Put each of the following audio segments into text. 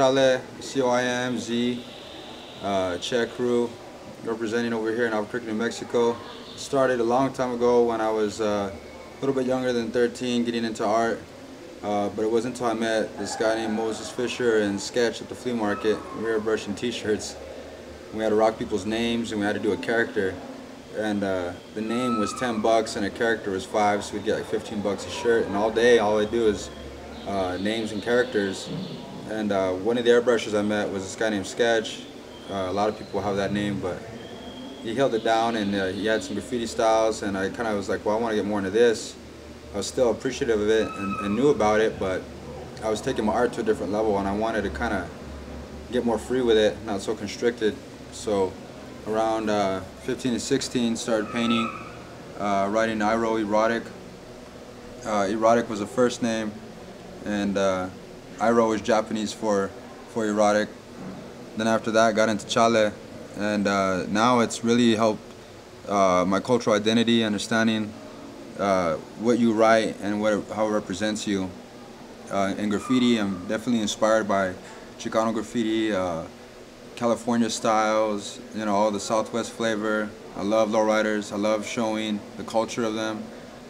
Chale, COIMZ, Czech crew, representing over here in Albuquerque, New Mexico. Started a long time ago when I was a little bit younger than 13, getting into art. But it wasn't until I met this guy named Moses Fisher and Sketch at the flea market. We were brushing t-shirts. We had to rock people's names and we had to do a character. And the name was $10 and a character was $5, so we'd get like $15 a shirt. And all day, all I do is names and characters. And one of the airbrushers I met was this guy named Sketch. A lot of people have that name, but he held it down, and he had some graffiti styles, and I kind of was like, well, I want to get more into this. I was still appreciative of it and knew about it, but I was taking my art to a different level, and I wanted to kind of get more free with it, not so constricted. So around 15 and 16, started painting, writing Iro Erotic. Erotic was the first name, and Iro is Japanese for erotic. Then after that, I got into Chale, and now it's really helped my cultural identity, understanding what you write and how it represents you. In graffiti, I'm definitely inspired by Chicano graffiti, California styles, all the Southwest flavor. I love lowriders. I love showing the culture of them.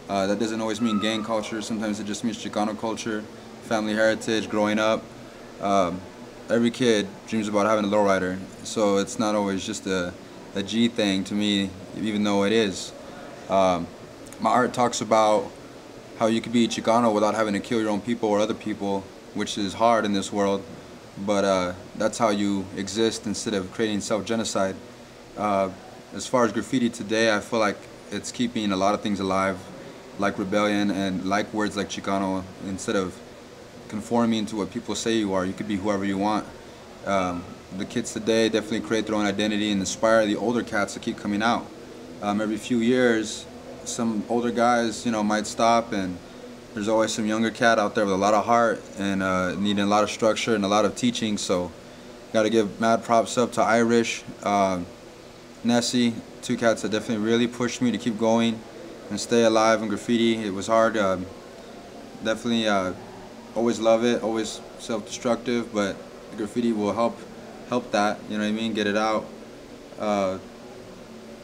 That doesn't always mean gang culture. Sometimes it just means Chicano culture, family heritage, growing up. Every kid dreams about having a lowrider, so it's not always just a G thing to me, even though it is. My art talks about how you could be Chicano without having to kill your own people or other people, which is hard in this world, but that's how you exist instead of creating self-genocide. As far as graffiti today, I feel like it's keeping a lot of things alive, like rebellion and like words like Chicano. Instead of conforming to what people say you are, you could be whoever you want. The kids today definitely create their own identity and inspire the older cats to keep coming out. Every few years, some older guys, might stop, and there's always some younger cat out there with a lot of heart and needing a lot of structure and a lot of teaching. So, got to give mad props up to Irish, Nessie, two cats that definitely really pushed me to keep going and stay alive in graffiti. It was hard. Definitely. Always love it, always self-destructive, but the graffiti will help that, you know what I mean, get it out.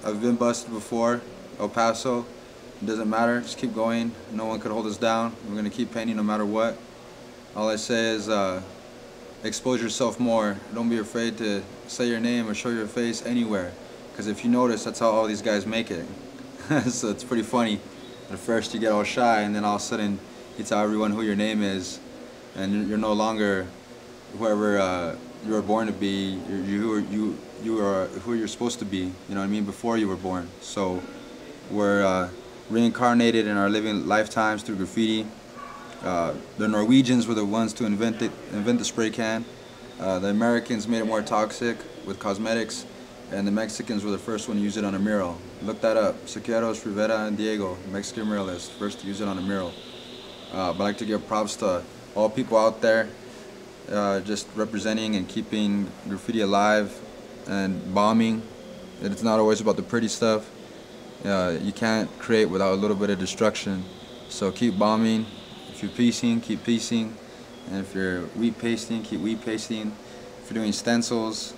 I've been busted before, El Paso. It doesn't matter, just keep going. No one could hold us down. We're going to keep painting no matter what. All I say is expose yourself more. Don't be afraid to say your name or show your face anywhere, because if you notice, that's how all these guys make it. So it's pretty funny. At first you get all shy, and then all of a sudden you tell everyone who your name is, and you're no longer whoever you were born to be. You are who you're supposed to be. You know what I mean? Before you were born. So we're reincarnated in our living lifetimes through graffiti. The Norwegians were the ones to invent the spray can. The Americans made it more toxic with cosmetics, and the Mexicans were the first one to use it on a mural. Look that up. Siqueiros, Rivera, and Diego, Mexican muralists, first to use it on a mural. But I'd like to give props to all people out there just representing and keeping graffiti alive and bombing. It's not always about the pretty stuff. You can't create without a little bit of destruction. So keep bombing. If you're piecing, keep piecing. And if you're wheat pasting, keep wheat pasting. If you're doing stencils,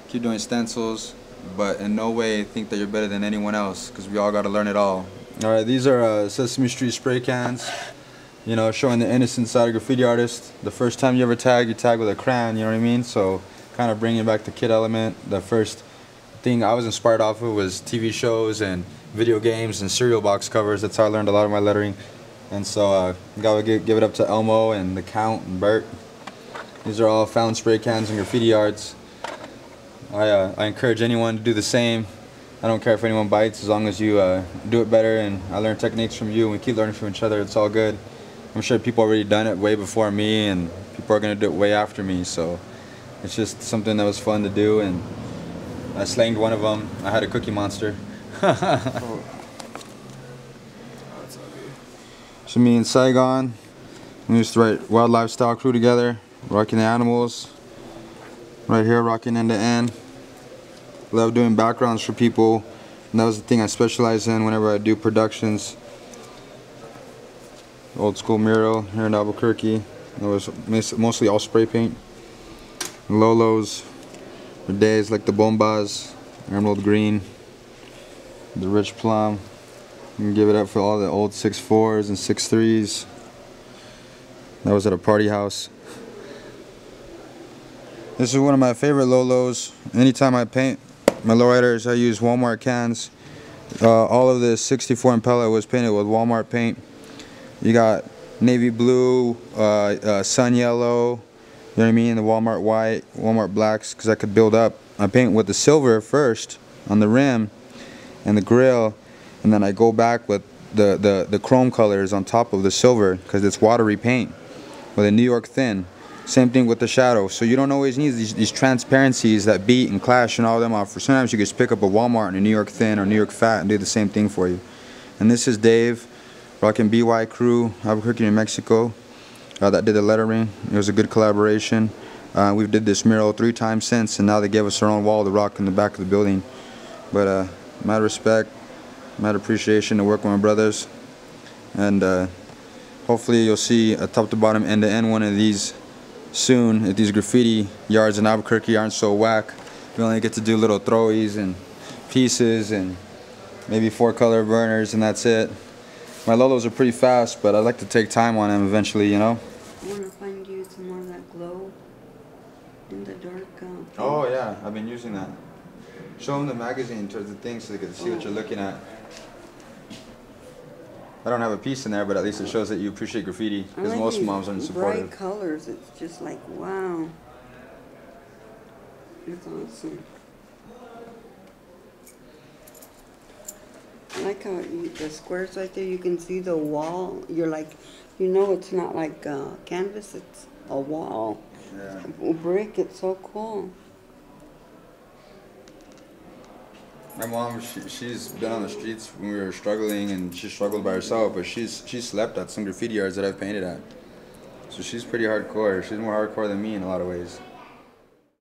keep doing stencils. But in no way think that you're better than anyone else, because we all got to learn it all. Alright, these are Sesame Street spray cans. Showing the innocent side of graffiti artists. The first time you ever tag, you tag with a crayon, you know what I mean? So kind of bringing back the kid element. The first thing I was inspired off of was TV shows and video games and cereal box covers. That's how I learned a lot of my lettering. And so gotta give it up to Elmo and the Count and Bert. These are all found spray cans and graffiti arts. I encourage anyone to do the same. I don't care if anyone bites, as long as you do it better, and I learn techniques from you and we keep learning from each other. It's all good. I'm sure people already done it way before me, and people are going to do it way after me, so it's just something that was fun to do, and I slanged one of them. I had a Cookie Monster. So me and Saigon, we used to write Wild Lifestyle Crew together, rocking the animals, right here, rocking end to end. Love doing backgrounds for people, and that was the thing I specialize in whenever I do productions. Old school mural here in Albuquerque. It was mostly all spray paint. Lolos for days, like the Bombas, Emerald Green, the Rich Plum. You can give it up for all the old 6.4s and 6.3s. That was at a party house. This is one of my favorite Lolos. Anytime I paint my lowriders, I use Walmart cans. All of the 64 Impella was painted with Walmart paint. You got navy blue, sun yellow, you know what I mean, the Walmart white, Walmart blacks, because I could build up. I paint with the silver first on the rim and the grill, and then I go back with the chrome colors on top of the silver, because it's watery paint with a New York thin. Same thing with the shadow. So you don't always need these transparencies that beat and clash and all them off. For sometimes you can just pick up a Walmart and a New York thin or New York fat and do the same thing for you. And this is Dave, rocking BY Crew, Albuquerque, New Mexico. That did the lettering. It was a good collaboration. We've did this mural 3 times since, and now they gave us our own wall to rock in the back of the building. But mad respect, mad appreciation to work with my brothers. And hopefully you'll see a top to bottom, end to end one of these soon. If these graffiti yards in Albuquerque aren't so whack, we only get to do little throwies and pieces and maybe 4-color burners, and that's it. My Lolos are pretty fast, but I like to take time on them eventually, you know. I want to find you some more of that glow in the dark. Oh yeah, I've been using that. Show them the magazine towards the thing so they can see what you're looking at. I don't have a piece in there, but at least it shows that you appreciate graffiti, because like most moms aren't supportive. Bright colors, it's just like, wow. It's awesome. I like how the squares right there, you can see the wall. You're like, you know, it's not like canvas, it's a wall. Yeah. Brick, it's so cool. My mom, she's been on the streets when we were struggling, and she struggled by herself, but she slept at some graffiti yards that I've painted at. So she's pretty hardcore. She's more hardcore than me in a lot of ways.